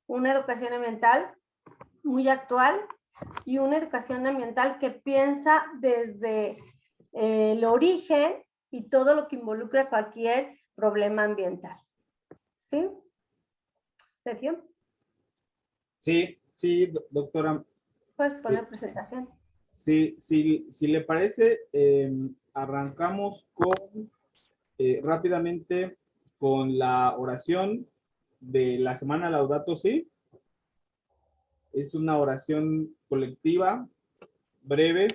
una educación ambiental muy actual y una educación ambiental que piensa desde el origen y todo lo que involucra cualquier problema ambiental. ¿Sí? ¿Sergio? Sí, sí, doctora. Puedes poner presentación. Sí, si le parece, arrancamos con rápidamente con la oración de la semana Laudato Si. Es una oración colectiva, breve,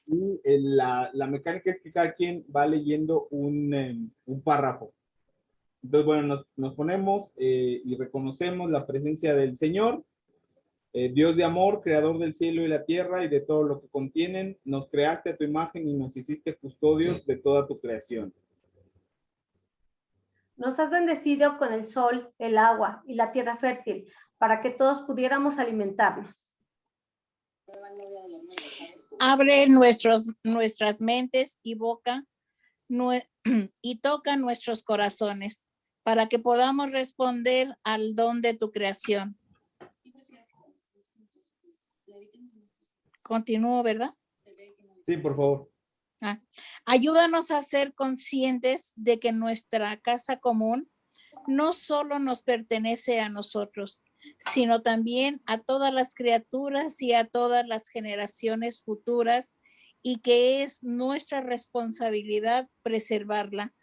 y la mecánica es que cada quien va leyendo un párrafo. Entonces, bueno, nos ponemos y reconocemos la presencia del Señor, Dios de amor, creador del cielo y la tierra y de todo lo que contienen. Nos creaste a tu imagen y nos hiciste custodios de toda tu creación. Nos has bendecido con el sol, el agua y la tierra fértil para que todos pudiéramos alimentarnos. Abre nuestras mentes y boca y toca nuestros corazones para que podamos responder al don de tu creación. Continúo, ¿verdad? Sí, por favor. Ayúdanos a ser conscientes de que nuestra casa común no solo nos pertenece a nosotros, sino también a todas las criaturas y a todas las generaciones futuras, y que es nuestra responsabilidad preservarla.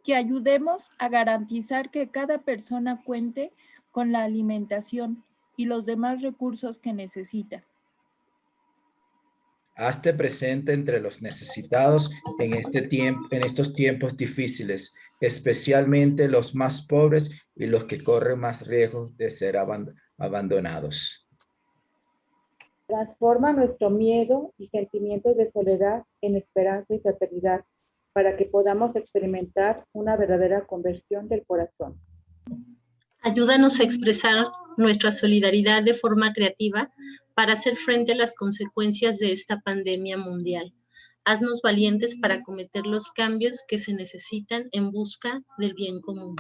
Que ayudemos a garantizar que cada persona cuente con la alimentación y los demás recursos que necesita. Hazte presente entre los necesitados en estos tiempos difíciles, especialmente los más pobres y los que corren más riesgos de ser abandonados. Transforma nuestro miedo y sentimientos de soledad en esperanza y fraternidad, para que podamos experimentar una verdadera conversión del corazón. Ayúdanos a expresar nuestra solidaridad de forma creativa para hacer frente a las consecuencias de esta pandemia mundial. Haznos valientes para acometer los cambios que se necesitan en busca del bien común.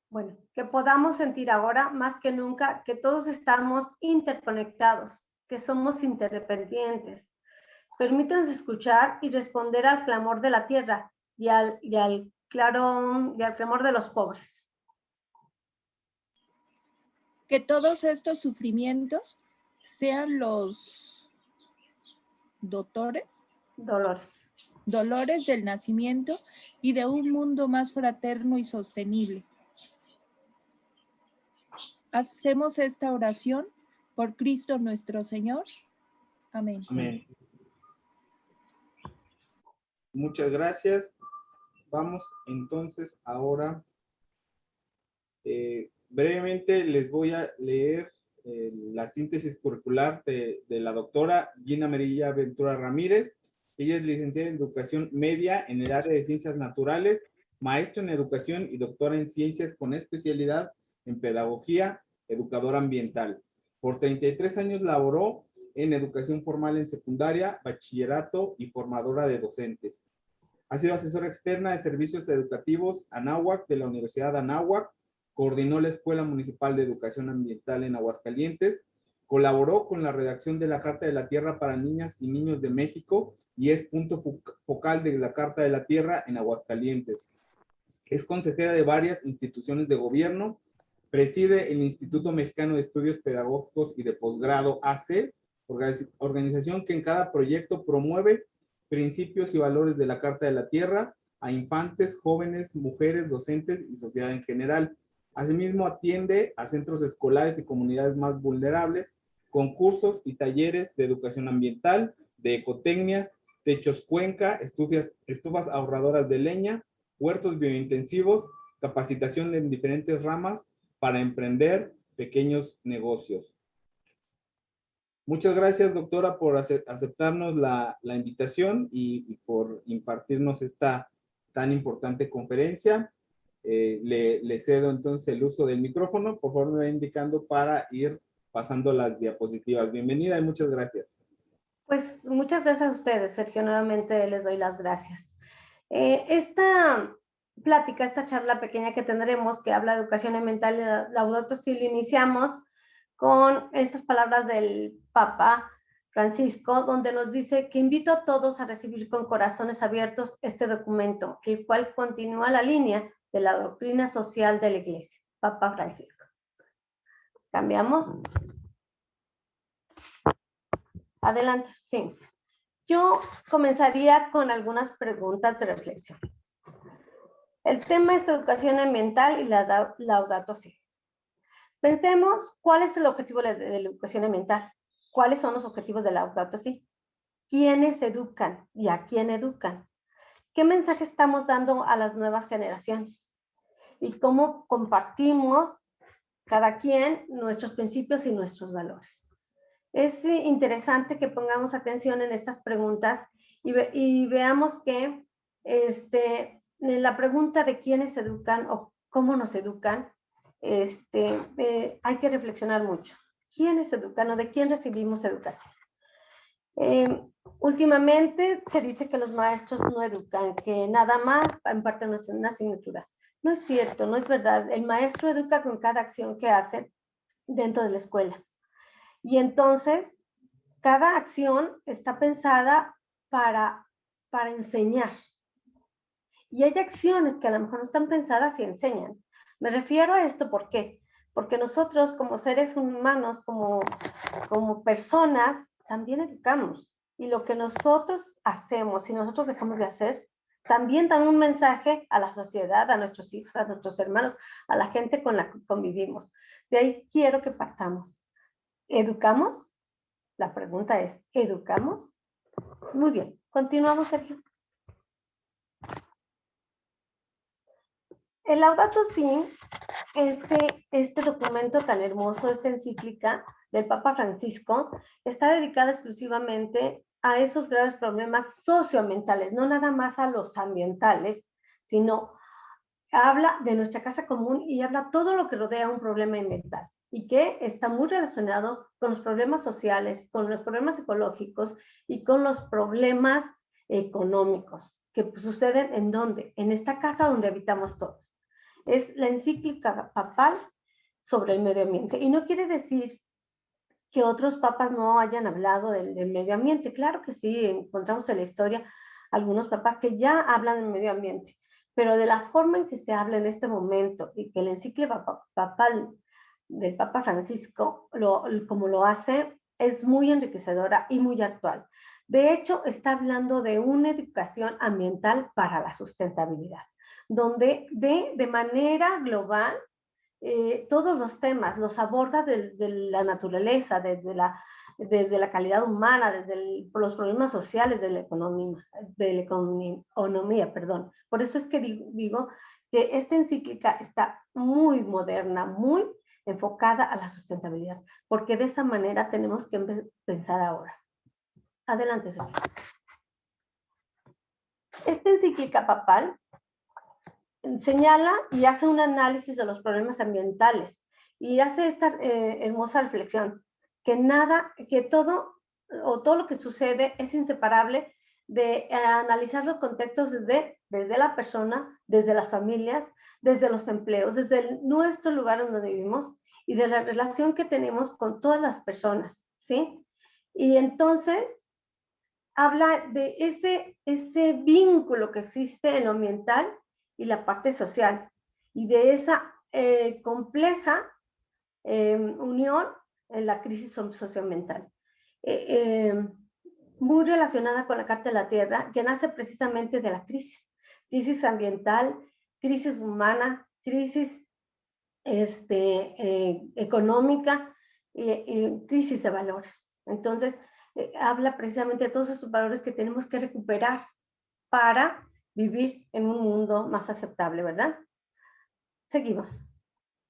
Bueno, que podamos sentir ahora más que nunca que todos estamos interconectados, que somos interdependientes. Permítanos escuchar y responder al clamor de la tierra y al clamor de los pobres. Que todos estos sufrimientos sean los dolores del nacimiento y de un mundo más fraterno y sostenible. Hacemos esta oración por Cristo nuestro Señor. Amén. Amén. Muchas gracias. Vamos entonces ahora, brevemente les voy a leer la síntesis curricular de la doctora Gina Merilla Ventura Ramírez. Ella es licenciada en Educación Media en el área de Ciencias Naturales, maestra en Educación y doctora en Ciencias con especialidad en Pedagogía, educadora ambiental. Por 33 años laboró en educación formal en secundaria, bachillerato y formadora de docentes. Ha sido asesora externa de servicios educativos Anáhuac de la Universidad de Anáhuac, coordinó la Escuela Municipal de Educación Ambiental en Aguascalientes, colaboró con la redacción de la Carta de la Tierra para Niñas y Niños de México y es punto focal de la Carta de la Tierra en Aguascalientes. Es consejera de varias instituciones de gobierno, preside el Instituto Mexicano de Estudios Pedagógicos y de Posgrado AC, organización que en cada proyecto promueve principios y valores de la Carta de la Tierra a infantes, jóvenes, mujeres, docentes y sociedad en general. Asimismo, atiende a centros escolares y comunidades más vulnerables, concursos y talleres de educación ambiental, de ecotecnias, techos cuenca, estufas ahorradoras de leña, huertos biointensivos, capacitación en diferentes ramas para emprender pequeños negocios. Muchas gracias, doctora, por aceptarnos la invitación y por impartirnos esta tan importante conferencia. Le cedo entonces el uso del micrófono. Por favor, me va indicando para ir pasando las diapositivas. Bienvenida y muchas gracias. Pues muchas gracias a ustedes, Sergio. Nuevamente les doy las gracias. Esta plática, esta charla pequeña que tendremos, que habla de educación mental y Laudato Si, lo iniciamos con estas palabras del Papa Francisco, donde nos dice que invito a todos a recibir con corazones abiertos este documento, el cual continúa la línea de la doctrina social de la Iglesia. Papa Francisco. ¿Cambiamos? Adelante, sí. Yo comenzaría con algunas preguntas de reflexión. El tema es educación ambiental y la Laudato Si. Pensemos cuál es el objetivo de la educación ambiental. ¿Cuáles son los objetivos de la Laudato Si? ¿Quiénes educan y a quién educan? ¿Qué mensaje estamos dando a las nuevas generaciones? Y cómo compartimos cada quien nuestros principios y nuestros valores. Es interesante que pongamos atención en estas preguntas y veamos que en la pregunta de quiénes educan o cómo nos educan, hay que reflexionar mucho. ¿Quiénes educan o de quién recibimos educación? Últimamente se dice que los maestros no educan, que nada más imparten una asignatura. No es cierto, no es verdad. El maestro educa con cada acción que hace dentro de la escuela. Y entonces, cada acción está pensada para enseñar. Y hay acciones que a lo mejor no están pensadas y enseñan. Me refiero a esto, ¿por qué? Porque nosotros como seres humanos, como personas, también educamos. Y lo que nosotros hacemos y nosotros dejamos de hacer, también dan un mensaje a la sociedad, a nuestros hijos, a nuestros hermanos, a la gente con la que convivimos. De ahí quiero que partamos. ¿Educamos? La pregunta es, ¿educamos? Muy bien, continuamos, Sergio. El Laudato Si, este documento tan hermoso, esta encíclica del Papa Francisco, está dedicada exclusivamente a esos graves problemas socioambientales, no nada más a los ambientales, sino habla de nuestra casa común y habla todo lo que rodea un problema ambiental y que está muy relacionado con los problemas sociales, con los problemas ecológicos y con los problemas económicos que suceden en ¿dónde? En esta casa donde habitamos todos. Es la encíclica papal sobre el medio ambiente. Y no quiere decir que otros papas no hayan hablado del medio ambiente. Claro que sí, encontramos en la historia algunos papas que ya hablan del medio ambiente, pero de la forma en que se habla en este momento y que la encíclica papal del Papa Francisco, como lo hace, es muy enriquecedora y muy actual. De hecho, está hablando de una educación ambiental para la sustentabilidad, donde ve de manera global todos los temas, los aborda de la naturaleza, desde la calidad humana, desde los problemas sociales de la economía, perdón. Por eso es que digo que esta encíclica está muy moderna, muy enfocada a la sustentabilidad, porque de esa manera tenemos que pensar ahora. Adelante, Sergio. Esta encíclica papal señala y hace un análisis de los problemas ambientales y hace esta hermosa reflexión, que todo lo que sucede es inseparable de analizar los contextos desde la persona, desde las familias, desde los empleos, desde nuestro lugar donde vivimos y de la relación que tenemos con todas las personas, ¿sí? Y entonces habla de ese vínculo que existe en lo ambiental y la parte social, y de esa compleja unión en la crisis socioambiental. Muy relacionada con la Carta de la Tierra, que nace precisamente de la crisis ambiental, crisis humana, crisis económica y crisis de valores. Entonces, habla precisamente de todos esos valores que tenemos que recuperar para vivir en un mundo más aceptable, ¿verdad? Seguimos.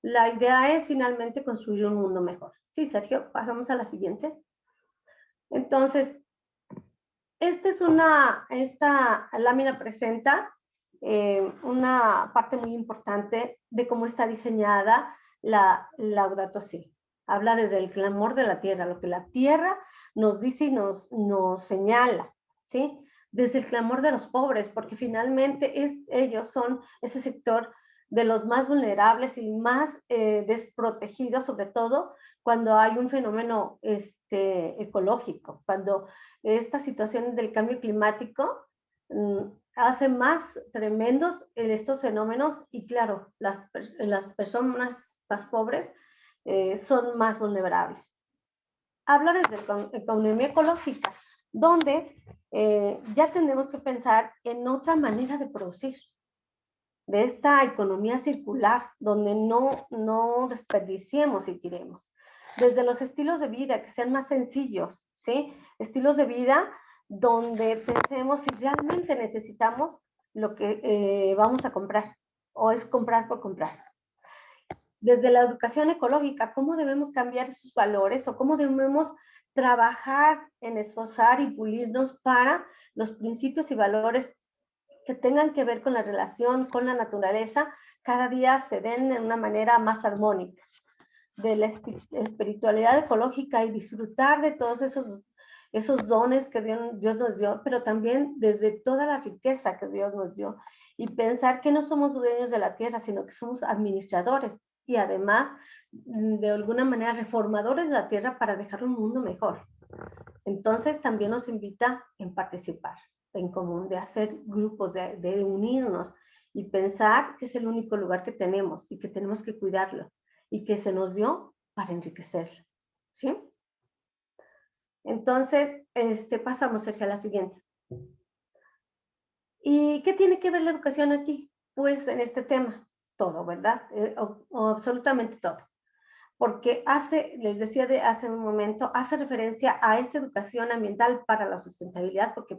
La idea es finalmente construir un mundo mejor. Sí, Sergio, pasamos a la siguiente. Entonces, esta lámina presenta una parte muy importante de cómo está diseñada la Laudato Si. habla desde el clamor de la tierra, lo que la tierra nos dice y nos señala, ¿sí? Desde el clamor de los pobres, porque finalmente ellos son ese sector de los más vulnerables y más desprotegidos, sobre todo cuando hay un fenómeno ecológico, cuando esta situación del cambio climático hace más tremendos estos fenómenos y claro, las personas más pobres son más vulnerables. Habla desde economía ecológica, donde ya tenemos que pensar en otra manera de producir, de esta economía circular, donde no desperdiciemos si queremos. Desde los estilos de vida que sean más sencillos, ¿sí? Estilos de vida donde pensemos si realmente necesitamos lo que vamos a comprar o es comprar por comprar. Desde la educación ecológica, ¿cómo debemos cambiar esos valores o cómo debemos trabajar en esforzar y pulirnos para los principios y valores que tengan que ver con la relación con la naturaleza, cada día se den de una manera más armónica? De la espiritualidad ecológica y disfrutar de todos esos dones que Dios nos dio, pero también desde toda la riqueza que Dios nos dio. Y pensar que no somos dueños de la tierra, sino que somos administradores y además, de alguna manera, reformadores de la tierra para dejar un mundo mejor. Entonces, también nos invita en participar en común, de hacer grupos, de unirnos y pensar que es el único lugar que tenemos y que tenemos que cuidarlo y que se nos dio para enriquecerlo, ¿sí? Entonces, pasamos, Sergio, a la siguiente. ¿Y qué tiene que ver la educación aquí? Pues en este tema, todo, ¿verdad? O absolutamente todo. Porque les decía hace un momento, hace referencia a esa educación ambiental para la sustentabilidad, porque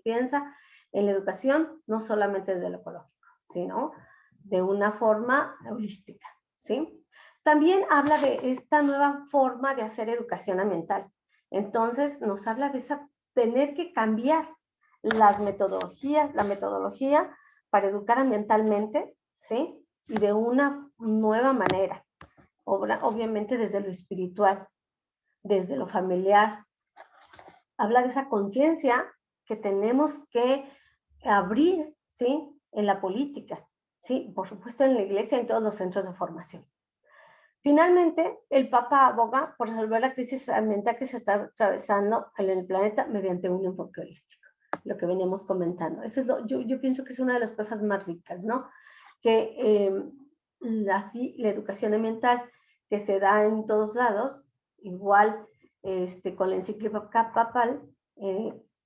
piensa en la educación no solamente desde lo ecológico, sino de una forma holística, ¿sí? También habla de esta nueva forma de hacer educación ambiental. Entonces, nos habla de tener que cambiar la metodología para educar ambientalmente, ¿sí? Y de una nueva manera. Obviamente desde lo espiritual, desde lo familiar. Habla de esa conciencia que tenemos que abrir, ¿sí? En la política, ¿sí? Por supuesto en la iglesia y en todos los centros de formación. Finalmente, el Papa aboga por resolver la crisis ambiental que se está atravesando en el planeta mediante un enfoque holístico, lo que veníamos comentando. Eso es yo pienso que es una de las cosas más ricas, ¿no? Que así la educación ambiental que se da en todos lados, igual con la encíclica papal,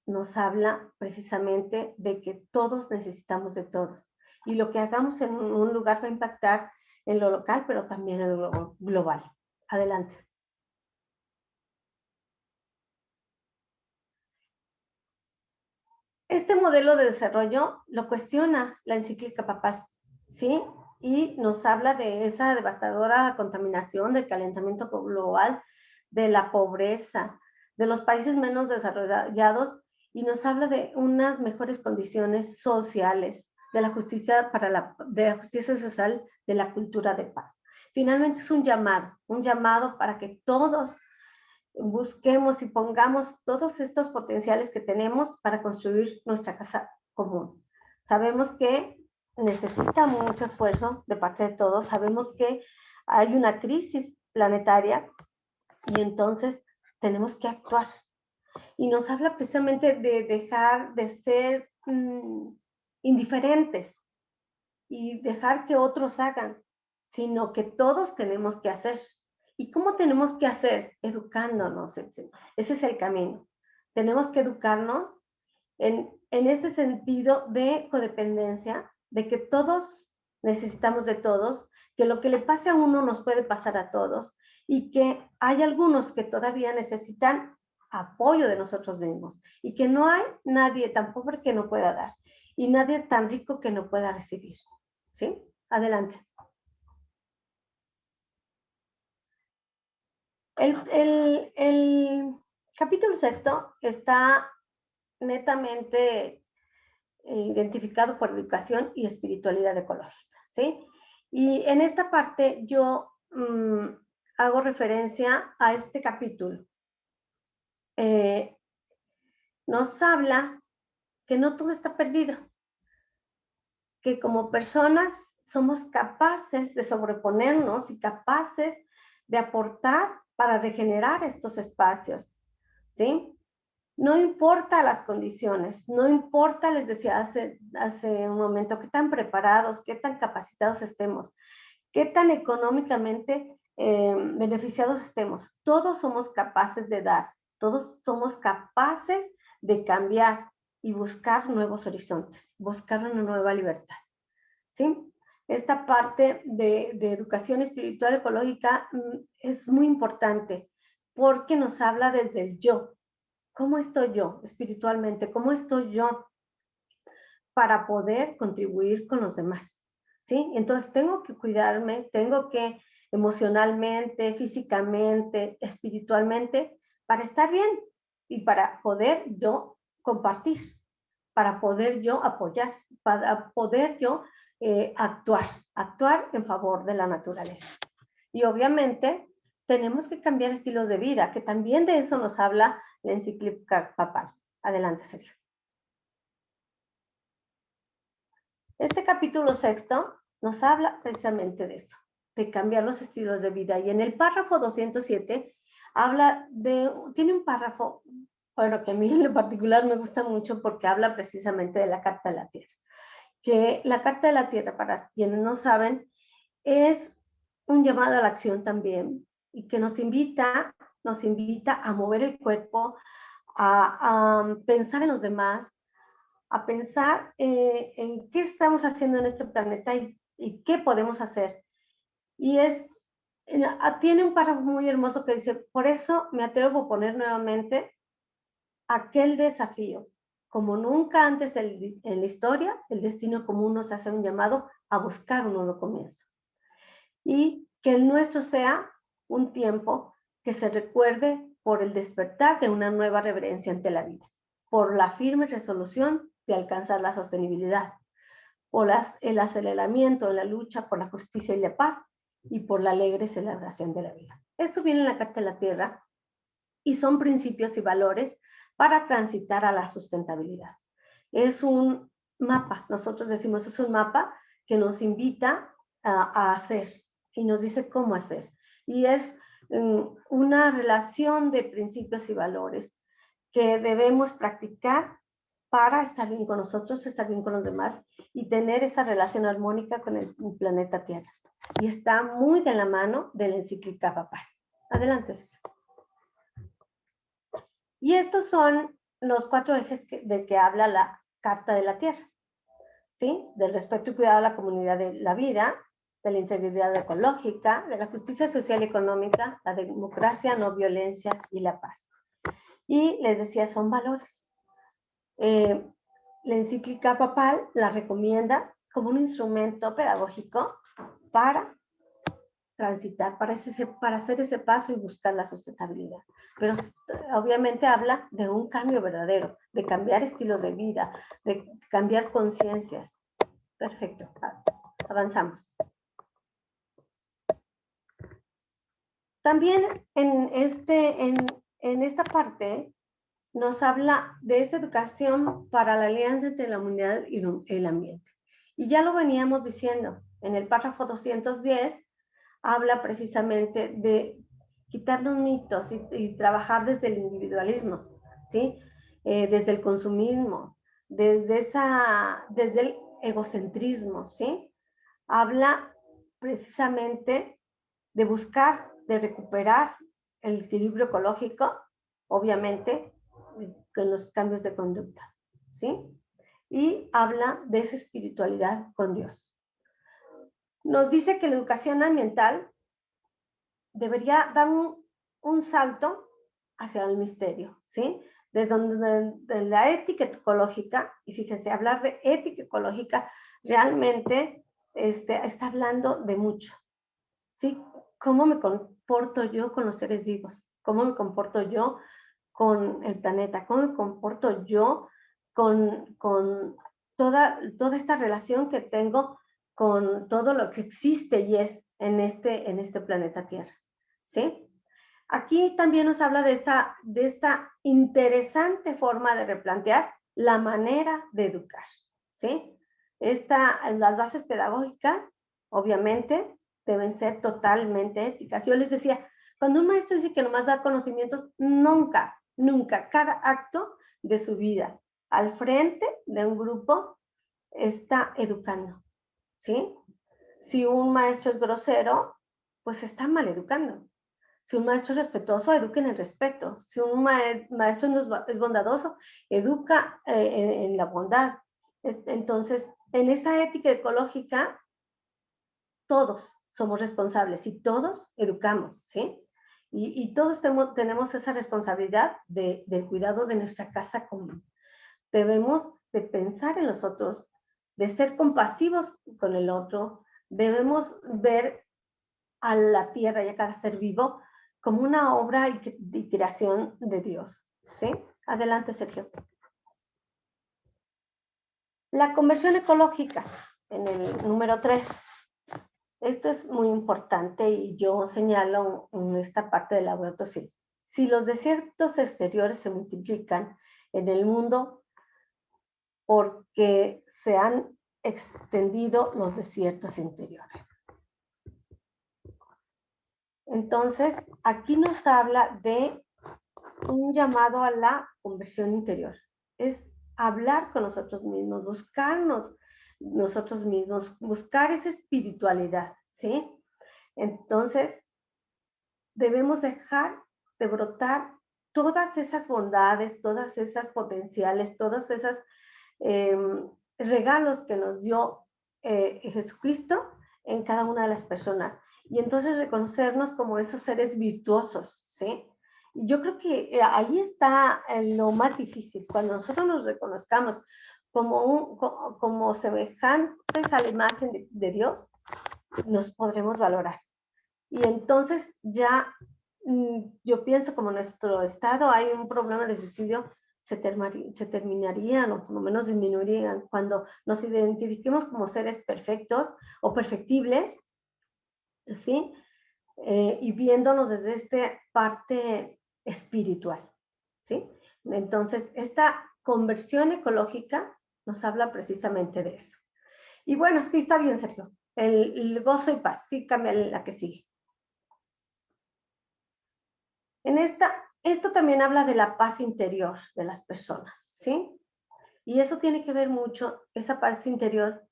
nos habla precisamente de que todos necesitamos de todos. Y lo que hagamos en un lugar va a impactar en lo local, pero también en lo global. Adelante. Este modelo de desarrollo lo cuestiona la encíclica papal, ¿sí? Y nos habla de esa devastadora contaminación, del calentamiento global, de la pobreza, de los países menos desarrollados, y nos habla de unas mejores condiciones sociales, de la justicia de la justicia social, de la cultura de paz. Finalmente es un llamado para que todos busquemos y pongamos todos estos potenciales que tenemos para construir nuestra casa común. Sabemos que necesita mucho esfuerzo de parte de todos, sabemos que hay una crisis planetaria y entonces tenemos que actuar. Y nos habla precisamente de dejar de ser indiferentes y dejar que otros hagan, sino que todos tenemos que hacer. ¿Y cómo tenemos que hacer? Educándonos. Ese es el camino. Tenemos que educarnos en este sentido de codependencia, de que todos necesitamos de todos, que lo que le pase a uno nos puede pasar a todos y que hay algunos que todavía necesitan apoyo de nosotros mismos y que no hay nadie tan pobre que no pueda dar y nadie tan rico que no pueda recibir. ¿Sí? Adelante. El capítulo 6 está netamente identificado por educación y espiritualidad ecológica, ¿sí? Y en esta parte yo hago referencia a este capítulo. Nos habla que no todo está perdido, que como personas somos capaces de sobreponernos y capaces de aportar para regenerar estos espacios, ¿sí? No importa las condiciones, no importa, les decía hace un momento, qué tan preparados, qué tan capacitados estemos, qué tan económicamente beneficiados estemos. Todos somos capaces de dar, todos somos capaces de cambiar y buscar nuevos horizontes, buscar una nueva libertad, ¿sí? Esta parte de educación espiritual ecológica es muy importante porque nos habla desde el yo. ¿Cómo estoy yo espiritualmente? ¿Cómo estoy yo para poder contribuir con los demás? ¿Sí? Entonces tengo que cuidarme, tengo que emocionalmente, físicamente, espiritualmente, para estar bien y para poder yo compartir, para poder yo apoyar, para poder yo actuar en favor de la naturaleza. Y obviamente tenemos que cambiar estilos de vida, que también de eso nos habla la encíclica papal. Adelante, Sergio. Este capítulo 6 nos habla precisamente de eso, de cambiar los estilos de vida. Y en el párrafo 207 tiene un párrafo, bueno, que a mí en lo particular me gusta mucho porque habla precisamente de la Carta de la Tierra. Que la Carta de la Tierra, para quienes no saben, es un llamado a la acción también y que nos invita a mover el cuerpo, a pensar en los demás, a pensar en qué estamos haciendo en este planeta y qué podemos hacer. Y tiene un párrafo muy hermoso que dice, por eso me atrevo a poner nuevamente aquel desafío. Como nunca antes en la historia, el destino común nos hace un llamado a buscar un nuevo comienzo. Y que el nuestro sea un tiempo que se recuerde por el despertar de una nueva reverencia ante la vida, por la firme resolución de alcanzar la sostenibilidad, por el aceleramiento en la lucha por la justicia y la paz y por la alegre celebración de la vida. Esto viene en la Carta de la Tierra y son principios y valores para transitar a la sustentabilidad. Es un mapa, nosotros decimos, es un mapa que nos invita a hacer y nos dice cómo hacer. Y es una relación de principios y valores que debemos practicar para estar bien con nosotros, estar bien con los demás y tener esa relación armónica con el planeta Tierra. Y está muy de la mano de la encíclica papal. Adelante, Sergio. Y estos son los 4 ejes de que habla la Carta de la Tierra, ¿sí? Del respeto y cuidado a la comunidad de la vida, de la integridad ecológica, de la justicia social y económica, la democracia, no violencia y la paz. Y les decía, son valores. La encíclica papal la recomienda como un instrumento pedagógico para transitar, para hacer ese paso y buscar la sustentabilidad. Pero obviamente habla de un cambio verdadero, de cambiar estilos de vida, de cambiar conciencias. Perfecto, avanzamos. También en esta parte nos habla de esta educación para la alianza entre la humanidad y el ambiente. Y ya lo veníamos diciendo, en el párrafo 210 habla precisamente de quitarnos mitos y trabajar desde el individualismo, ¿sí? Desde el consumismo, desde el egocentrismo, ¿sí? Habla precisamente de buscar, de recuperar el equilibrio ecológico, obviamente, con los cambios de conducta, ¿sí? Y habla de esa espiritualidad con Dios. Nos dice que la educación ambiental debería dar un salto hacia el misterio, ¿sí? Desde donde la ética ecológica, y fíjese, hablar de ética ecológica realmente está hablando de mucho, ¿sí? ¿Cómo me comporto yo con los seres vivos? ¿Cómo me comporto yo con el planeta? ¿Cómo me comporto yo con toda esta relación que tengo con todo lo que existe y es en este planeta Tierra? ¿sí? Aquí también nos habla de esta interesante forma de replantear la manera de educar, ¿sí? Las bases pedagógicas, obviamente, deben ser totalmente éticas. Yo les decía, cuando un maestro dice que nomás da conocimientos, nunca, cada acto de su vida al frente de un grupo está educando, ¿sí? Si un maestro es grosero, pues está mal educando. Si un maestro es respetuoso, educa en el respeto. Si un maestro es bondadoso, educa en la bondad. Entonces, en esa ética ecológica, todos somos responsables y todos educamos, ¿sí? Y todos tenemos esa responsabilidad del cuidado de nuestra casa común. Debemos de pensar en los otros, de ser compasivos con el otro. Debemos ver a la tierra y a cada ser vivo como una obra y creación de Dios, ¿sí? Adelante, Sergio. La conversión ecológica, en el número 3. Esto es muy importante y yo señalo en esta parte de la Laudato Si. Si los desiertos exteriores se multiplican en el mundo porque se han extendido los desiertos interiores. Entonces, aquí nos habla de un llamado a la conversión interior. Es hablar con nosotros mismos, buscarnos nosotros mismos, buscar esa espiritualidad, ¿sí? Entonces, debemos dejar de brotar todas esas bondades, todas esas potenciales, todos esos regalos que nos dio Jesucristo en cada una de las personas. Y entonces reconocernos como esos seres virtuosos, ¿sí? Y yo creo que ahí está lo más difícil, cuando nosotros nos reconozcamos como semejantes a la imagen de Dios, nos podremos valorar. Y entonces ya yo pienso como en nuestro estado hay un problema de suicidio, se terminarían o por lo menos disminuirían cuando nos identifiquemos como seres perfectos o perfectibles, ¿sí? Y viéndonos desde esta parte espiritual, ¿sí? Entonces, esta conversión ecológica nos habla precisamente de eso. Y bueno, sí, está bien, Sergio. El gozo y paz, sí, cambia la que sigue. Esto también habla de la paz interior de las personas, ¿sí? Y eso tiene que ver mucho, esa paz interior,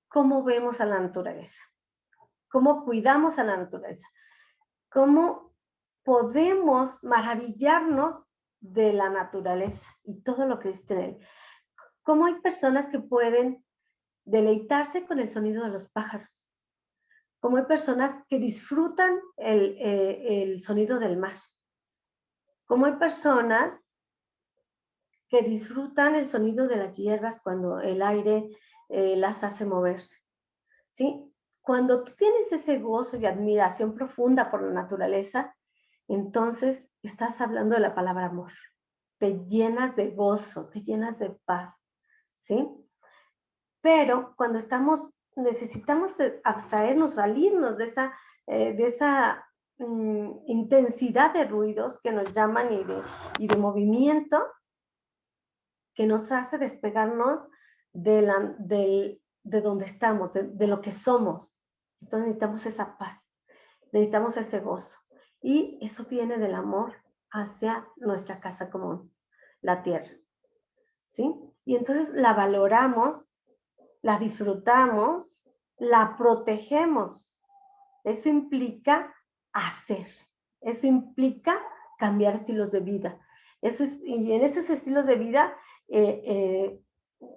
cómo vemos a la naturaleza, cómo cuidamos a la naturaleza, cómo podemos maravillarnos de la naturaleza y todo lo que existe en él. Cómo hay personas que pueden deleitarse con el sonido de los pájaros, cómo hay personas que disfrutan el sonido del mar, cómo hay personas que disfrutan el sonido de las hierbas cuando el aire las hace moverse, ¿sí? Cuando tú tienes ese gozo y admiración profunda por la naturaleza, entonces estás hablando de la palabra amor. Te llenas de gozo, te llenas de paz, ¿sí? Pero cuando necesitamos abstraernos, salirnos de esa intensidad de ruidos que nos llaman y de movimiento, que nos hace despegarnos de donde estamos, de lo que somos. Entonces necesitamos esa paz, necesitamos ese gozo. Y eso viene del amor hacia nuestra casa común, la tierra, ¿sí? Y entonces la valoramos, la disfrutamos, la protegemos. Eso implica hacer, eso implica cambiar estilos de vida. Y en esos estilos de vida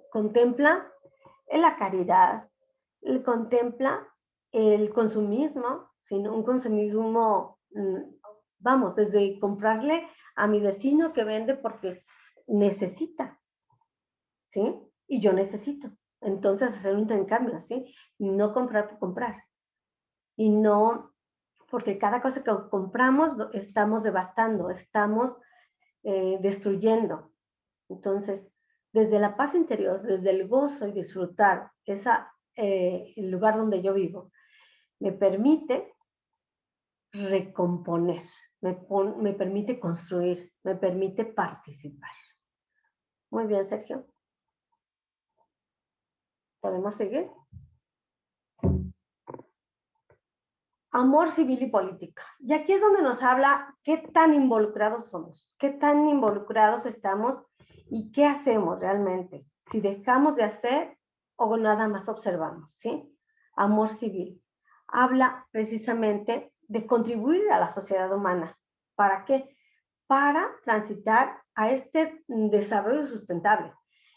contempla la caridad, contempla el consumismo, sino un consumismo, vamos, desde comprarle a mi vecino que vende porque necesita, ¿sí? Y yo necesito. Entonces hacer un intercambio, ¿sí? No comprar por comprar. Y no, porque cada cosa que compramos estamos devastando, estamos destruyendo. Entonces, desde la paz interior, desde el gozo y disfrutar el lugar donde yo vivo, me permite recomponer, me permite construir, me permite participar. Muy bien, Sergio. ¿Podemos seguir? Amor civil y política. Y aquí es donde nos habla qué tan involucrados somos, qué tan involucrados estamos y qué hacemos realmente. Si dejamos de hacer o nada más observamos, ¿sí? Amor civil. Habla precisamente de contribuir a la sociedad humana. ¿Para qué? Para transitar a este desarrollo sustentable.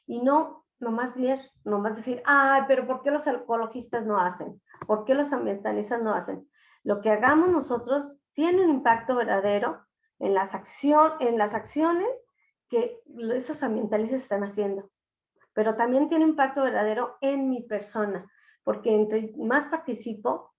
Y no nomás decir, ay, pero ¿por qué los ecologistas no hacen? ¿Por qué los ambientalistas no hacen? Lo que hagamos nosotros tiene un impacto verdadero en las acciones que esos ambientalistas están haciendo, pero también tiene un impacto verdadero en mi persona, porque entre más participo,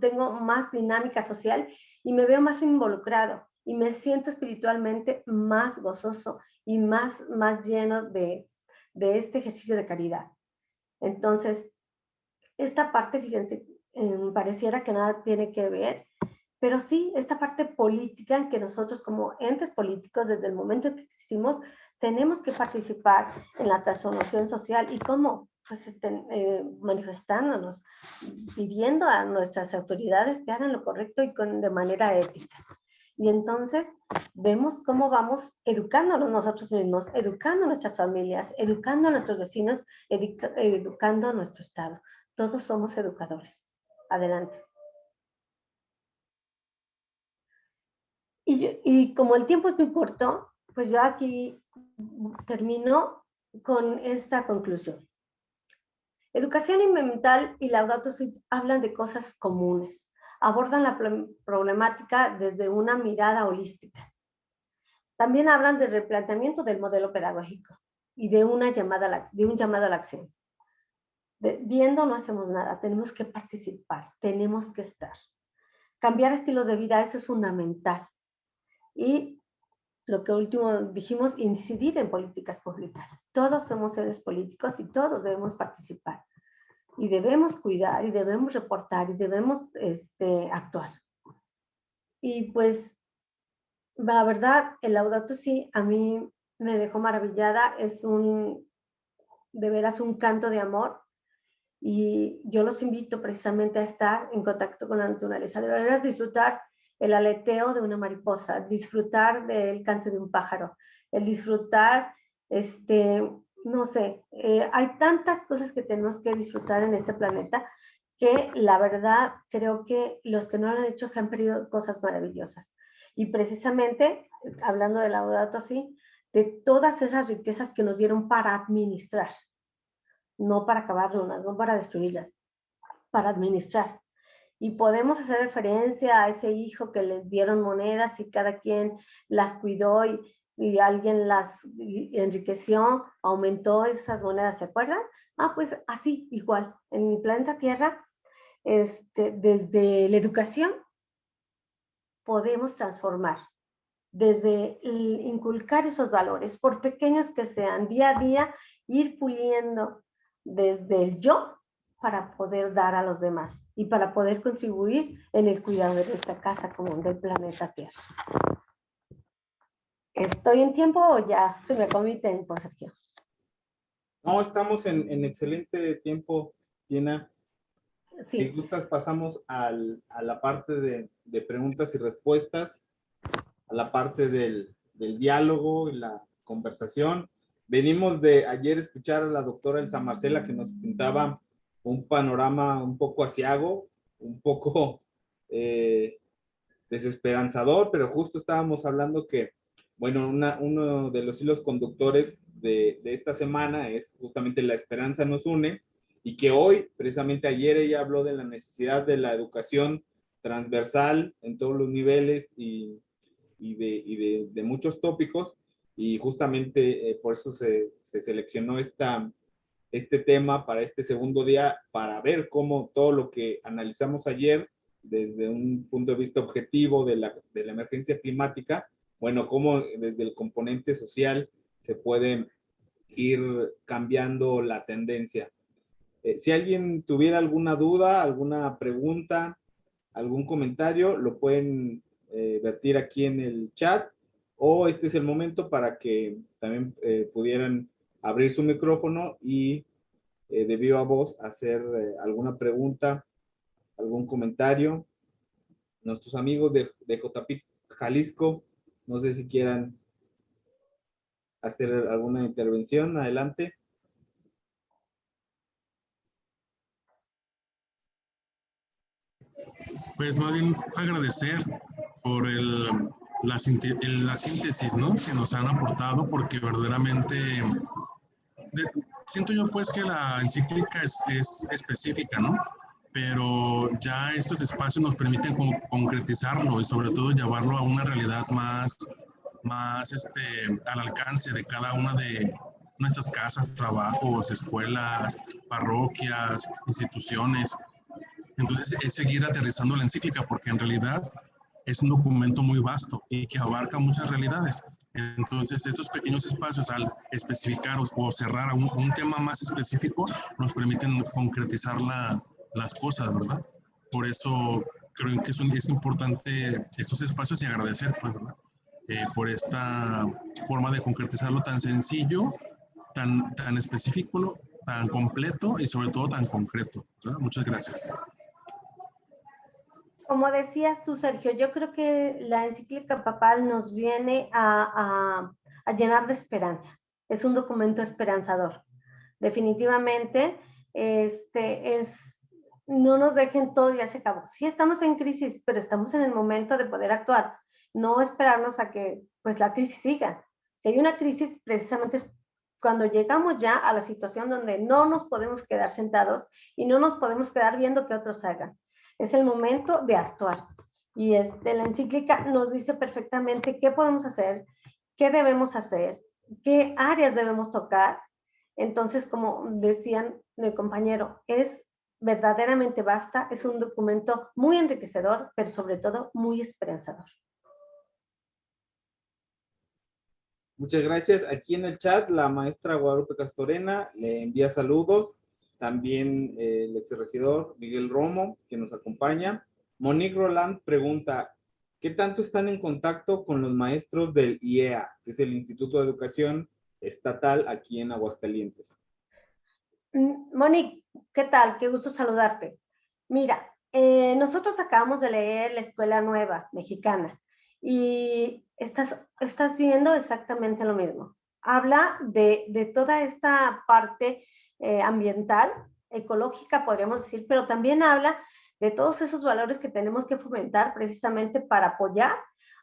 tengo más dinámica social y me veo más involucrado y me siento espiritualmente más gozoso y más lleno de este ejercicio de caridad. Entonces, esta parte, fíjense, pareciera que nada tiene que ver, pero sí, esta parte política en que nosotros como entes políticos, desde el momento en que existimos, tenemos que participar en la transformación social. ¿Y cómo? Pues manifestándonos, pidiendo a nuestras autoridades que hagan lo correcto y de manera ética. Y entonces vemos cómo vamos educándonos nosotros mismos, educando a nuestras familias, educando a nuestros vecinos, educando a nuestro Estado. Todos somos educadores. Adelante. Y como el tiempo es muy corto, pues yo aquí termino con esta conclusión. Educación ambiental y Laudato Si hablan de cosas comunes, abordan la problemática desde una mirada holística. También hablan del replanteamiento del modelo pedagógico y de un llamado a la acción. Viendo no hacemos nada, tenemos que participar, tenemos que estar. Cambiar estilos de vida, eso es fundamental. Y lo que último dijimos, incidir en políticas públicas. Todos somos seres políticos y todos debemos participar. Y debemos cuidar, y debemos reportar, y debemos actuar. Y pues, la verdad, el Laudato Si a mí me dejó maravillada. Es de veras un canto de amor. Y yo los invito precisamente a estar en contacto con la naturaleza. De veras disfrutar el aleteo de una mariposa, disfrutar del canto de un pájaro, el disfrutar, no sé, hay tantas cosas que tenemos que disfrutar en este planeta que la verdad creo que los que no lo han hecho se han perdido cosas maravillosas. Y precisamente, hablando de Laudato Si, de todas esas riquezas que nos dieron para administrar, no para acabarlas, no para destruirlas, para administrar. Y podemos hacer referencia a ese hijo que les dieron monedas y cada quien las cuidó y alguien las enriqueció, aumentó esas monedas, ¿se acuerdan? Pues así, igual, en el planeta Tierra, desde la educación podemos transformar, desde inculcar esos valores, por pequeños que sean, día a día, ir puliendo desde el yo para poder dar a los demás y para poder contribuir en el cuidado de nuestra casa común del planeta Tierra. ¿Estoy en tiempo o ya se me acabó mi tiempo, Sergio? No, estamos en excelente tiempo, Gina. Sí. Si gustas, pasamos a la parte de preguntas y respuestas, a la parte del diálogo y la conversación. Venimos de ayer escuchar a la doctora Elsa Marcela que nos pintaba un panorama un poco aciago, un poco desesperanzador, pero justo estábamos hablando que, bueno, uno de los hilos conductores de esta semana es justamente la esperanza nos une, y que hoy, precisamente ayer, ella habló de la necesidad de la educación transversal en todos los niveles y de muchos tópicos, y justamente por eso se seleccionó este tema para este segundo día, para ver cómo todo lo que analizamos ayer desde un punto de vista objetivo de la emergencia climática, bueno, cómo desde el componente social se puede ir cambiando la tendencia. Si alguien tuviera alguna duda, alguna pregunta, algún comentario, lo pueden vertir aquí en el chat, o este es el momento para que también pudieran abrir su micrófono y de viva voz hacer alguna pregunta, algún comentario. Nuestros amigos de JPIC Jalisco, no sé si quieran hacer alguna intervención. Adelante. Pues más bien agradecer por la síntesis, ¿no?, que nos han aportado, porque verdaderamente siento yo pues que la encíclica es específica, ¿no? Pero ya estos espacios nos permiten concretizarlo y sobre todo llevarlo a una realidad más al alcance de cada una de nuestras casas, trabajos, escuelas, parroquias, instituciones. Entonces es seguir aterrizando la encíclica, porque en realidad es un documento muy vasto y que abarca muchas realidades. Entonces estos pequeños espacios, al especificar o cerrar un tema más específico, nos permiten concretizar las cosas, ¿verdad? Por eso creo que es importante estos espacios y agradecer, pues, ¿verdad? Por esta forma de concretizarlo tan sencillo, tan específico, tan completo y sobre todo tan concreto, ¿verdad? Muchas gracias. Como decías tú, Sergio, yo creo que la encíclica papal nos viene a llenar de esperanza. Es un documento esperanzador. Definitivamente, no nos dejen todo ya se acabó. Sí estamos en crisis, pero estamos en el momento de poder actuar. No esperarnos a que pues la crisis siga. Si hay una crisis, precisamente es cuando llegamos ya a la situación donde no nos podemos quedar sentados y no nos podemos quedar viendo que otros hagan. Es el momento de actuar. Y la encíclica nos dice perfectamente qué podemos hacer, qué debemos hacer, qué áreas debemos tocar. Entonces, como decían mi compañero, es verdaderamente vasta, es un documento muy enriquecedor, pero sobre todo muy esperanzador. Muchas gracias. Aquí en el chat, la maestra Guadalupe Castorena le envía saludos. También el exregidor Miguel Romo, que nos acompaña. Monique Roland pregunta, ¿qué tanto están en contacto con los maestros del IEA, que es el Instituto de Educación Estatal aquí en Aguascalientes? Monique, ¿qué tal? Qué gusto saludarte. Mira, nosotros acabamos de leer La Escuela Nueva Mexicana y estás viendo exactamente lo mismo. Habla de toda esta parte ambiental, ecológica, podríamos decir, pero también habla de todos esos valores que tenemos que fomentar precisamente para apoyar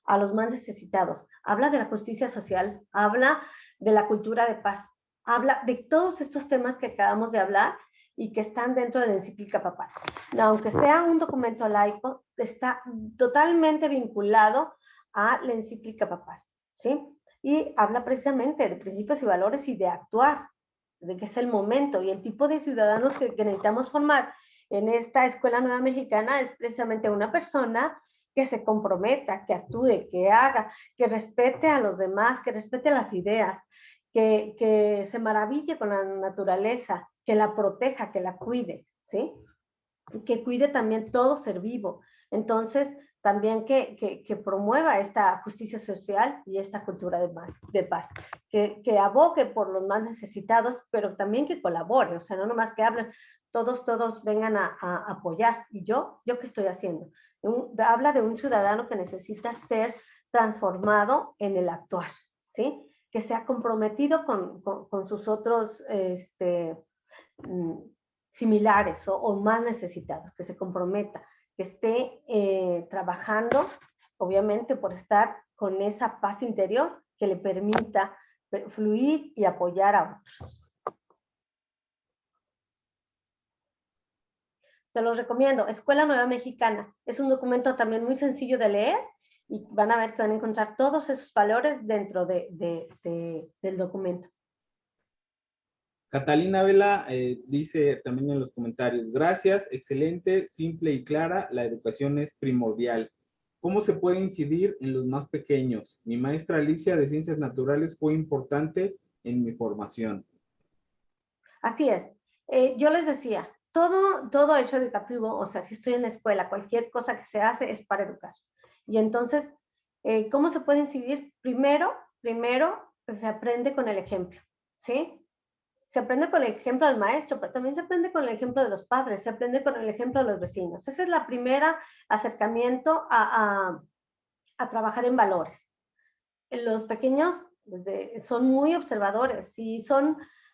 a los más necesitados. Habla de la justicia social, habla de la cultura de paz, habla de todos estos temas que acabamos de hablar y que están dentro de la encíclica papal. Aunque sea un documento laico, está totalmente vinculado a la encíclica papal, ¿sí? Y habla precisamente de principios y valores y de actuar, de que es el momento y el tipo de ciudadanos que necesitamos formar en esta Escuela Nueva Mexicana es precisamente una persona que se comprometa, que actúe, que haga, que respete a los demás, que respete las ideas, que se maraville con la naturaleza, que la proteja, que la cuide, ¿sí? Que cuide también todo ser vivo. Entonces, también que promueva esta justicia social y esta cultura de paz, que abogue por los más necesitados, pero también que colabore, o sea, no nomás que hablen, todos vengan a apoyar. ¿Y yo qué estoy haciendo? Habla de un ciudadano que necesita ser transformado en el actuar, ¿sí? Que sea comprometido con sus otros similares o más necesitados, que se comprometa, que esté trabajando, obviamente, por estar con esa paz interior que le permita fluir y apoyar a otros. Se los recomiendo, Escuela Nueva Mexicana. Es un documento también muy sencillo de leer y van a ver que van a encontrar todos esos valores dentro del documento. Catalina Vela dice también en los comentarios, gracias, excelente, simple y clara, la educación es primordial. ¿Cómo se puede incidir en los más pequeños? Mi maestra Alicia de Ciencias Naturales fue importante en mi formación. Así es. Yo les decía, todo hecho educativo, o sea, si estoy en la escuela, cualquier cosa que se hace es para educar. Y entonces, ¿cómo se puede incidir? Primero, se aprende con el ejemplo, ¿sí? Se aprende con el ejemplo del maestro, pero también se aprende con el ejemplo de los padres, se aprende con el ejemplo de los vecinos. Ese es la primera acercamiento a trabajar en valores. Los pequeños son muy observadores y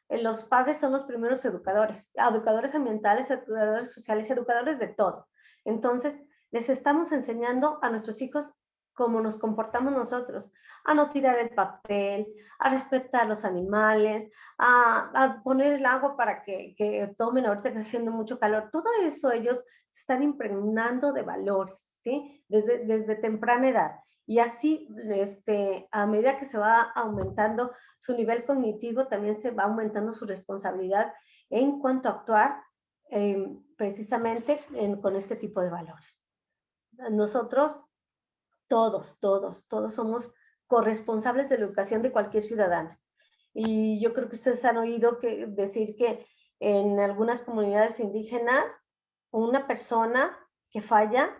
los padres son los primeros educadores ambientales, educadores sociales, educadores de todo. Entonces, les estamos enseñando a nuestros hijos cómo nos comportamos nosotros, a no tirar el papel, a respetar los animales, a poner el agua para que tomen ahorita que está haciendo mucho calor. Todo eso ellos se están impregnando de valores, ¿sí? Desde temprana edad. Y así, a medida que se va aumentando su nivel cognitivo, también se va aumentando su responsabilidad en cuanto a actuar precisamente con este tipo de valores. Nosotros, todos somos corresponsables de la educación de cualquier ciudadano. Y yo creo que ustedes han oído decir que en algunas comunidades indígenas, una persona que falla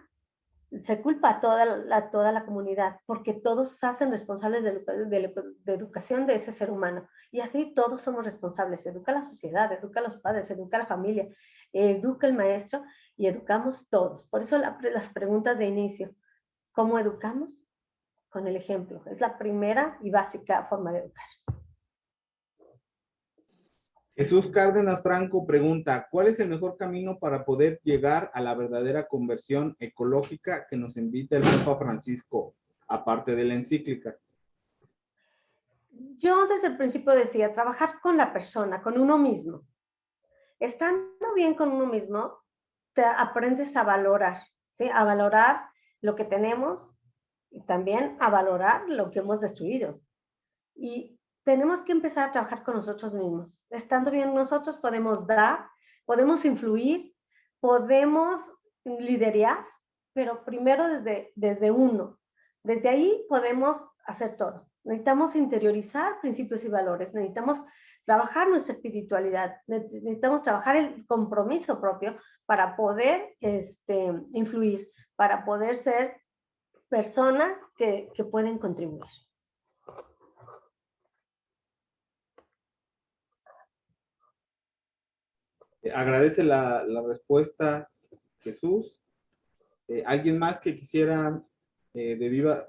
se culpa a toda la comunidad, porque todos se hacen responsables de educación de ese ser humano. Y así todos somos responsables. Educa la sociedad, educa a los padres, educa a la familia, educa el maestro y educamos todos. Por eso las preguntas de inicio, ¿cómo educamos? Con el ejemplo. Es la primera y básica forma de educar. Jesús Cárdenas Franco pregunta, ¿cuál es el mejor camino para poder llegar a la verdadera conversión ecológica que nos invita el Papa Francisco, aparte de la encíclica? Yo desde el principio decía, trabajar con la persona, con uno mismo. Estando bien con uno mismo, te aprendes a valorar, ¿sí? A valorar lo que tenemos y también a valorar lo que hemos destruido. Y tenemos que empezar a trabajar con nosotros mismos. Estando bien nosotros podemos dar, podemos influir, podemos liderar, pero primero desde uno. Desde ahí podemos hacer todo. Necesitamos interiorizar principios y valores, necesitamos trabajar nuestra espiritualidad, necesitamos trabajar el compromiso propio para poder influir, para poder ser personas que pueden contribuir. Agradece la respuesta, Jesús. ¿Alguien más que quisiera de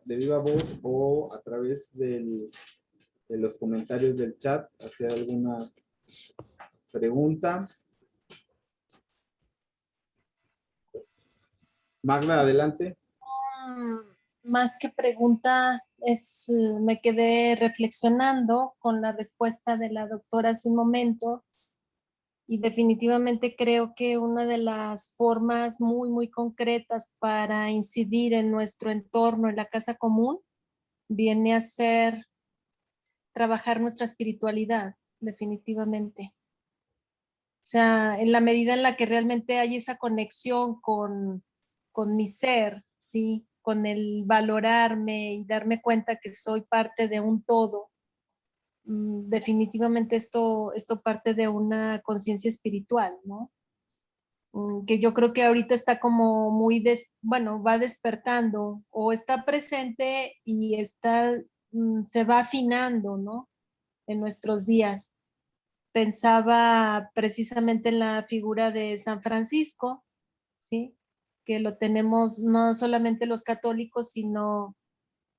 viva voz o a través de los comentarios del chat hacer alguna pregunta? Magda, adelante. Más que pregunta, me quedé reflexionando con la respuesta de la doctora hace un momento y definitivamente creo que una de las formas muy, muy concretas para incidir en nuestro entorno, en la casa común, viene a ser trabajar nuestra espiritualidad, definitivamente. O sea, en la medida en la que realmente hay esa conexión con mi ser, ¿sí? Con el valorarme y darme cuenta que soy parte de un todo, definitivamente esto parte de una conciencia espiritual, ¿no? Que yo creo que ahorita está como muy, va despertando o está presente y se va afinando, ¿no? En nuestros días. Pensaba precisamente en la figura de San Francisco, ¿sí? Que lo tenemos no solamente los católicos, sino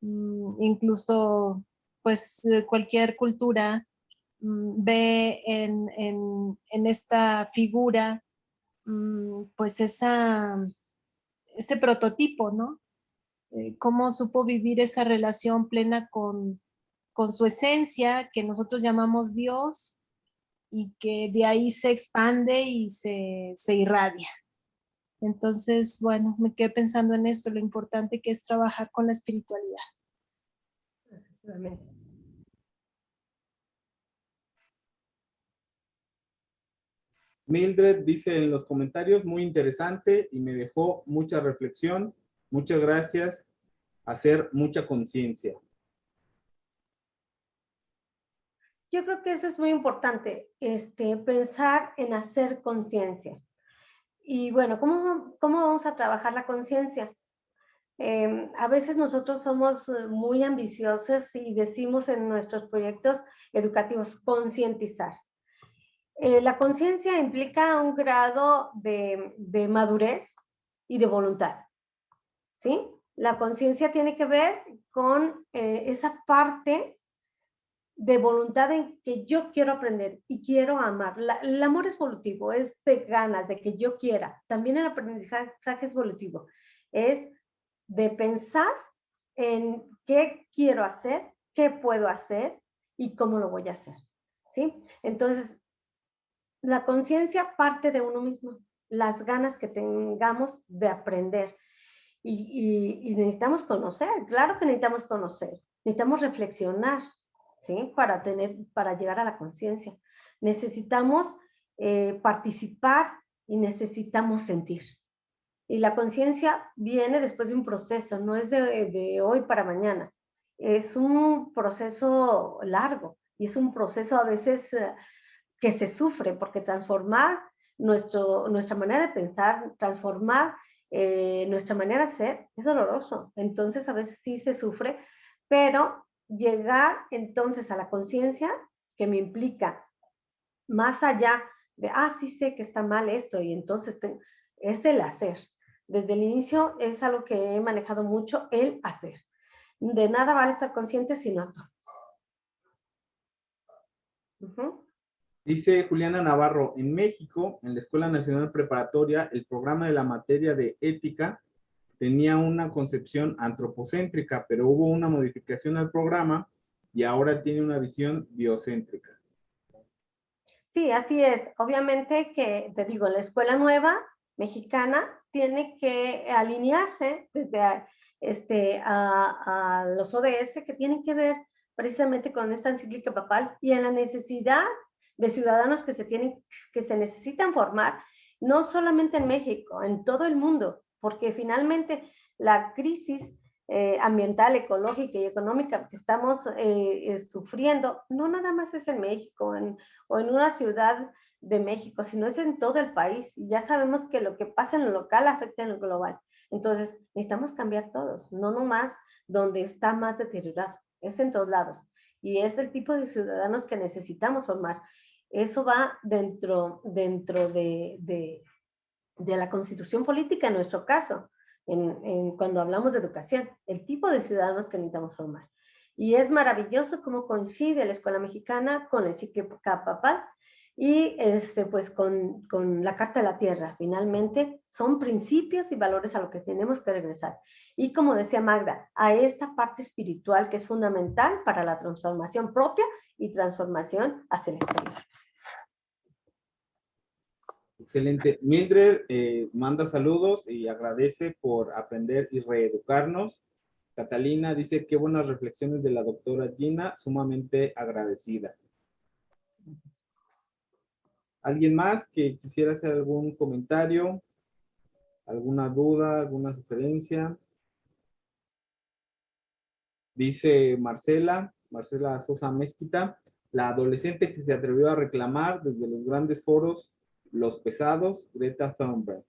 incluso pues cualquier cultura ve en esta figura pues este prototipo, ¿no? Cómo supo vivir esa relación plena con su esencia, que nosotros llamamos Dios, y que de ahí se expande y se irradia. Entonces, bueno, me quedé pensando en esto, lo importante que es trabajar con la espiritualidad. Mildred dice en los comentarios, muy interesante y me dejó mucha reflexión. Muchas gracias. Hacer mucha conciencia. Yo creo que eso es muy importante, pensar en hacer conciencia. Y bueno, ¿cómo vamos a trabajar la conciencia? A veces nosotros somos muy ambiciosos y decimos en nuestros proyectos educativos concientizar. La conciencia implica un grado de madurez y de voluntad, ¿sí? La conciencia tiene que ver con esa parte de voluntad en que yo quiero aprender y quiero amar. El amor es volutivo, es de ganas, de que yo quiera. También el aprendizaje es volutivo, es de pensar en qué quiero hacer, qué puedo hacer y cómo lo voy a hacer, ¿sí? Entonces, la conciencia parte de uno mismo, las ganas que tengamos de aprender. Y necesitamos conocer, claro que necesitamos conocer, necesitamos reflexionar, ¿sí? Para llegar a la conciencia. Necesitamos participar y necesitamos sentir. Y la conciencia viene después de un proceso, no es de hoy para mañana. Es un proceso largo y es un proceso a veces que se sufre, porque transformar nuestra manera de pensar, transformar nuestra manera de ser, es doloroso. Entonces a veces sí se sufre, pero llegar entonces a la conciencia que me implica más allá de, sí sé que está mal esto, y entonces es el hacer. Desde el inicio es algo que he manejado mucho, el hacer. De nada vale estar consciente si no actuamos. Dice Juliana Navarro, en México, en la Escuela Nacional Preparatoria, el programa de la materia de ética tenía una concepción antropocéntrica, pero hubo una modificación al programa y ahora tiene una visión biocéntrica. Sí, así es. Obviamente que, te digo, la escuela nueva mexicana tiene que alinearse desde a los ODS que tienen que ver precisamente con esta encíclica papal y en la necesidad de ciudadanos que se necesitan formar, no solamente en México, en todo el mundo, porque finalmente la crisis ambiental, ecológica y económica que estamos sufriendo, no nada más es en México o en una ciudad de México, sino es en todo el país. Ya sabemos que lo que pasa en lo local afecta en lo global. Entonces, necesitamos cambiar todos, no nomás donde está más deteriorado, es en todos lados. Y es el tipo de ciudadanos que necesitamos formar. Eso va dentro de la constitución política en nuestro caso, cuando hablamos de educación, el tipo de ciudadanos que necesitamos formar. Y es maravilloso cómo coincide la escuela mexicana con el encíclica papal y pues con la Carta de la Tierra. Finalmente son principios y valores a lo que tenemos que regresar. Y como decía Magda, a esta parte espiritual que es fundamental para la transformación propia y transformación hacia el exterior. Excelente. Mildred manda saludos y agradece por aprender y reeducarnos. Catalina dice, qué buenas reflexiones de la doctora Gina, sumamente agradecida. ¿Alguien más que quisiera hacer algún comentario? ¿Alguna duda? ¿Alguna sugerencia? Dice Marcela Sosa Mezquita, la adolescente que se atrevió a reclamar desde los grandes foros los pesados, Greta Thunberg.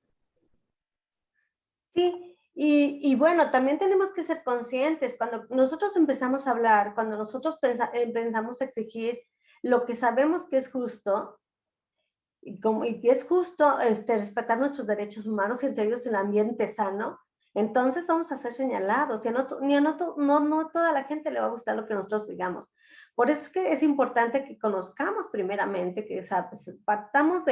Sí, y bueno, también tenemos que ser conscientes. Cuando nosotros empezamos a hablar, cuando nosotros pensamos a exigir lo que sabemos que es justo, y que es justo respetar nuestros derechos humanos y entre ellos el ambiente sano, entonces vamos a ser señalados. Y no toda la gente le va a gustar lo que nosotros digamos. Por eso es que es importante que conozcamos primeramente, que partamos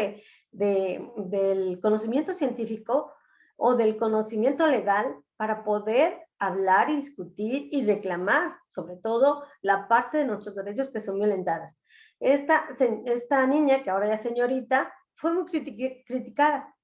del conocimiento científico o del conocimiento legal para poder hablar y discutir y reclamar, sobre todo, la parte de nuestros derechos que son violentadas. Esta niña, que ahora ya es señorita, fue muy criticada,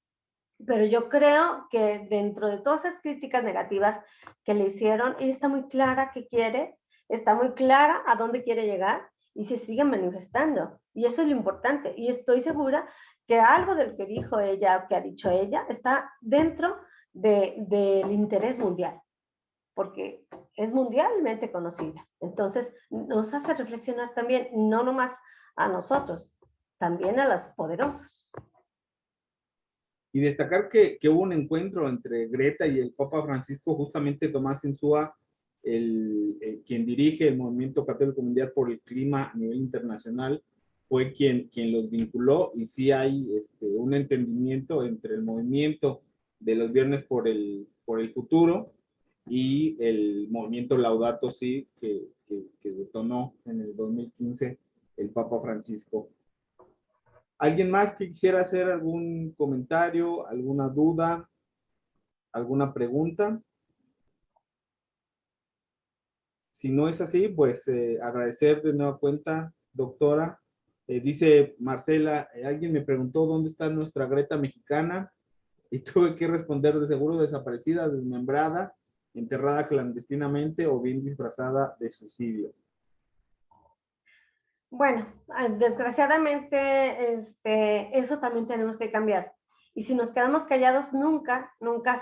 pero yo creo que dentro de todas esas críticas negativas que le hicieron, ella está muy clara qué quiere, está muy clara a dónde quiere llegar y se sigue manifestando. Y eso es lo importante. Y estoy segura que algo de lo que dijo ella, que ha dicho ella, está dentro del interés mundial, porque es mundialmente conocida. Entonces, nos hace reflexionar también, no nomás a nosotros, también a los poderosos. Y destacar que hubo un encuentro entre Greta y el Papa Francisco, justamente Tomás Insúa, quien dirige el Movimiento Católico Mundial por el Clima a nivel internacional, fue quien los vinculó, y sí hay un entendimiento entre el movimiento de los Viernes por el Futuro y el movimiento Laudato Si, que detonó en el 2015 el Papa Francisco. ¿Alguien más que quisiera hacer algún comentario, alguna duda, alguna pregunta? Si no es así, pues agradecer de nueva cuenta, doctora. Dice Marcela, alguien me preguntó dónde está nuestra Greta mexicana y tuve que responder: de seguro desaparecida, desmembrada, enterrada clandestinamente o bien disfrazada de suicidio. Bueno, desgraciadamente eso también tenemos que cambiar. Y si nos quedamos callados, nunca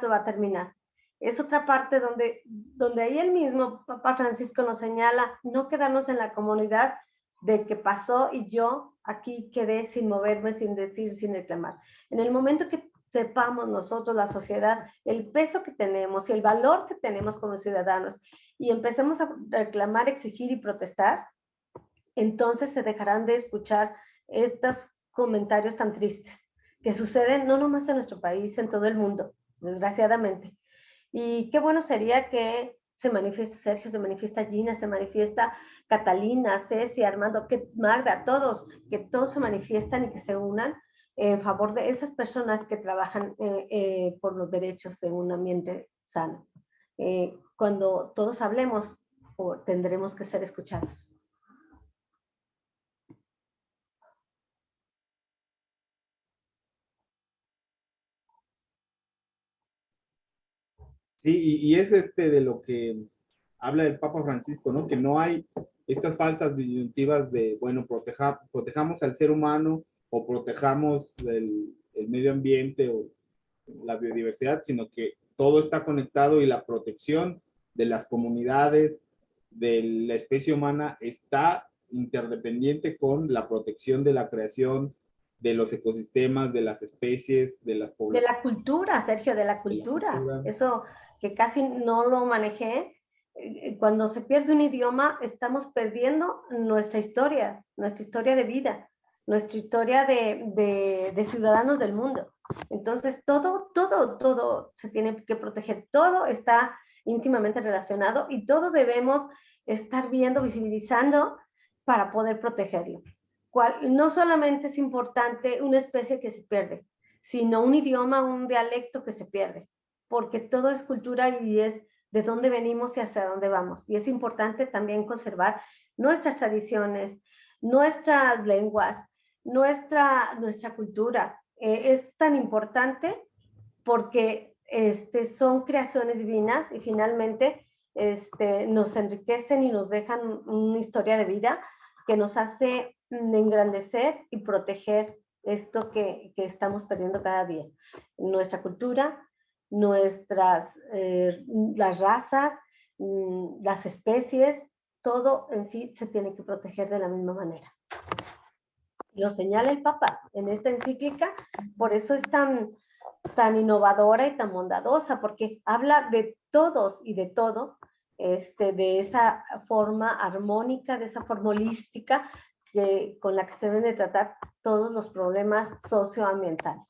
se va a terminar. Es otra parte donde ahí el mismo Papa Francisco nos señala no quedarnos en la comunidad de que pasó y yo aquí quedé sin moverme, sin decir, sin reclamar. En el momento que sepamos nosotros, la sociedad, el peso que tenemos y el valor que tenemos como ciudadanos y empecemos a reclamar, exigir y protestar, entonces se dejarán de escuchar estos comentarios tan tristes que suceden no nomás en nuestro país, en todo el mundo, desgraciadamente. Y qué bueno sería que se manifieste Sergio, se manifiesta Gina, se manifiesta Catalina, Ceci, Armando, que Magda, que todos se manifiestan y que se unan en favor de esas personas que trabajan por los derechos de un ambiente sano. Cuando todos hablemos, tendremos que ser escuchados. Sí, y es de lo que habla el Papa Francisco, ¿no? Que no hay estas falsas disyuntivas de, bueno, protejamos al ser humano o protejamos el medio ambiente o la biodiversidad, sino que todo está conectado y la protección de las comunidades, de la especie humana, está interdependiente con la protección de la creación, de los ecosistemas, de las especies, de las poblaciones. De la cultura, Sergio, de la cultura. Eso que casi no lo manejé. Cuando se pierde un idioma, estamos perdiendo nuestra historia de vida, nuestra historia de ciudadanos del mundo. Entonces, todo se tiene que proteger, todo está íntimamente relacionado y todo debemos estar viendo, visibilizando para poder protegerlo. No solamente es importante una especie que se pierde, sino un idioma, un dialecto que se pierde, porque todo es cultura y es de dónde venimos y hacia dónde vamos. Y es importante también conservar nuestras tradiciones, nuestras lenguas, nuestra cultura. Es tan importante porque son creaciones divinas y finalmente nos enriquecen y nos dejan una historia de vida que nos hace engrandecer y proteger esto que estamos perdiendo cada día. Nuestra cultura, las razas, las especies, todo en sí se tiene que proteger de la misma manera. Lo señala el Papa en esta encíclica, por eso es tan innovadora y tan bondadosa, porque habla de todos y de todo, de esa forma armónica, de esa forma holística con la que se deben de tratar todos los problemas socioambientales.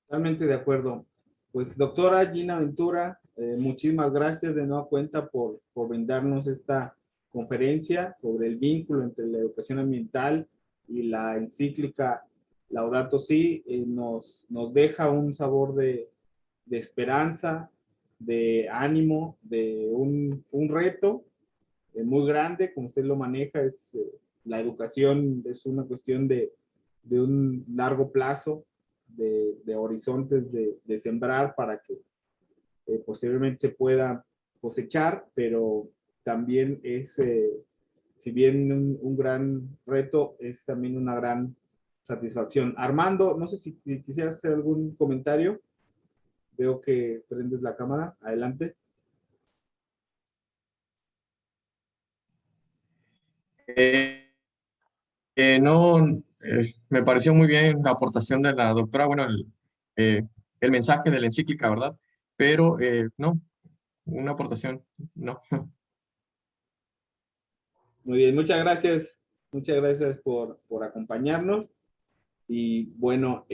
Totalmente de acuerdo. Pues doctora Gina Ventura, muchísimas gracias de nueva cuenta por brindarnos esta conferencia sobre el vínculo entre la educación ambiental y la encíclica Laudato Si. Nos deja un sabor de esperanza, de ánimo, de un reto muy grande, como usted lo maneja. La educación es una cuestión de un largo plazo, de horizontes de sembrar para que posteriormente se pueda cosechar, pero también es, si bien un gran reto, es también una gran satisfacción. Armando, no sé si quisieras hacer algún comentario. Veo que prendes la cámara. Adelante. No, Me pareció muy bien la aportación de la doctora, bueno, el mensaje de la encíclica, ¿verdad? Pero no, una aportación, no. Muy bien, muchas gracias. Muchas gracias por acompañarnos. Y bueno,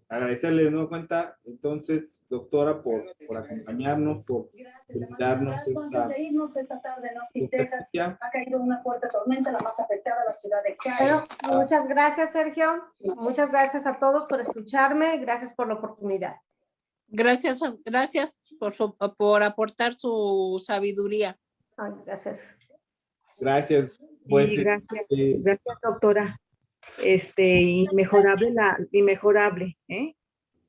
agradecerle de nuevo cuenta, entonces, doctora, por acompañarnos, por brindarnos esta tarde, ¿no? En Texas conferencia. ha caído una fuerte tormenta, la más afectada, la ciudad de Cali. Bueno, muchas gracias, Sergio. Muchas gracias a todos por escucharme. Gracias por la oportunidad. Gracias por aportar su sabiduría. Ay, gracias. Gracias. Pues, Sí, gracias. Gracias, doctora. Inmejorable, ¿eh?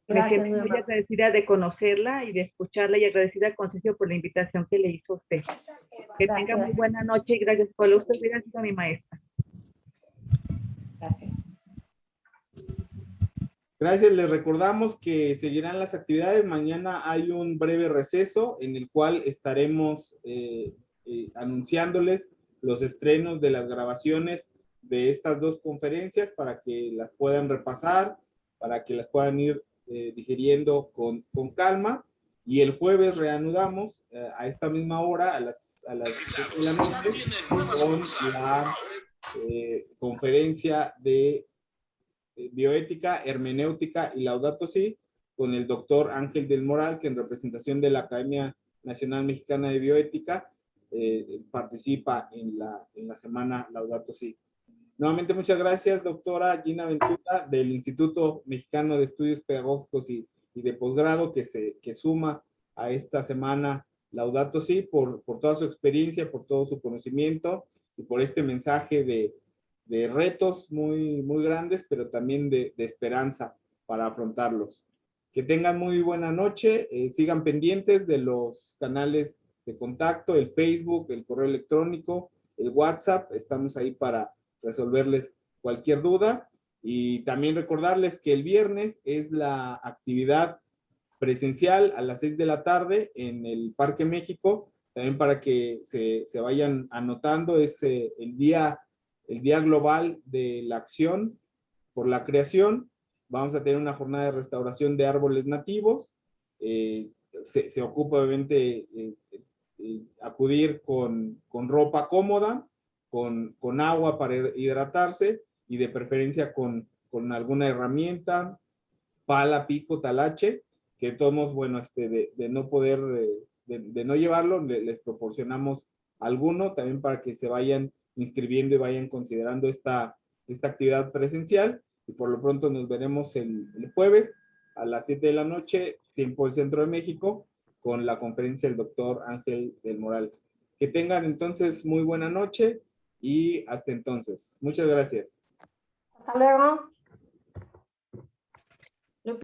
Me Gracias, siento mi muy amor. agradecida de conocerla y de escucharla y agradecida con Sergio por la invitación que le hizo a usted. Que tenga Gracias. muy buena noche y gracias por usted. Gracias a mi maestra. Gracias. gracias. Les recordamos que seguirán las actividades. Mañana hay un breve receso en el cual estaremos anunciándoles los estrenos de las grabaciones de estas dos conferencias para que las puedan repasar, para que las puedan ir digiriendo con calma. Y el jueves reanudamos a esta misma hora, a las 7 de la noche, con la conferencia de bioética, hermenéutica y Laudato Si, con el doctor Ángel del Moral, que en representación de la Academia Nacional Mexicana de Bioética participa en la semana Laudato Si. Nuevamente, muchas gracias, doctora Gina Ventura, del Instituto Mexicano de Estudios Pedagógicos y de Posgrado, que suma a esta semana Laudato Si, por toda su experiencia, por todo su conocimiento y por este mensaje de retos muy grandes, pero también de esperanza para afrontarlos. Que tengan muy buena noche, sigan pendientes de los canales de contacto, el Facebook, el correo electrónico, el WhatsApp, estamos ahí para resolverles cualquier duda. Y también recordarles que el viernes es la actividad presencial a las 6 de la tarde en el Parque México, también para que se vayan anotando. Es el día global de la acción por la creación. Vamos a tener una jornada de restauración de árboles nativos. Se ocupa obviamente acudir con ropa cómoda, con agua para hidratarse y de preferencia con alguna herramienta, pala, pico, talache, que todos, bueno, de no poder, de no llevarlo, les proporcionamos alguno también para que se vayan inscribiendo y vayan considerando esta actividad presencial. Y por lo pronto nos veremos el jueves a las 7 de la noche, tiempo del Centro de México, con la conferencia del doctor Ángel del Moral. Que tengan entonces muy buena noche y hasta entonces. Muchas gracias. Hasta luego.